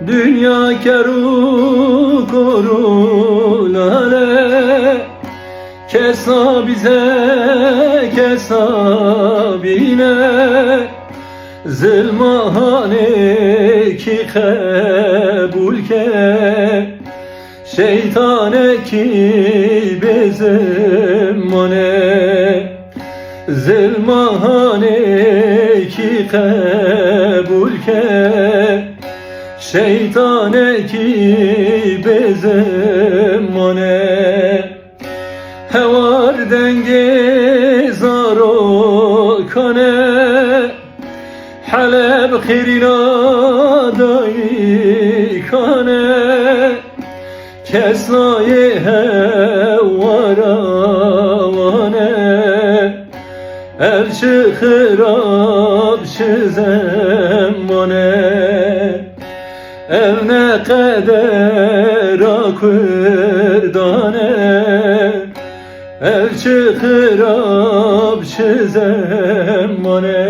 Dünya keru korulale, kesa bize kesabine, zilmahane ki kabul ke, şeytane ki bezemmane, zilmahane ki kabul ke, şeytane ki bezemmane. Hevar denge zaro kane, Haleb khirina dai kane, kesnaye hevaravane, elçi khirab şizemmane, evne kader akırdane, elçi khirab şizemmane.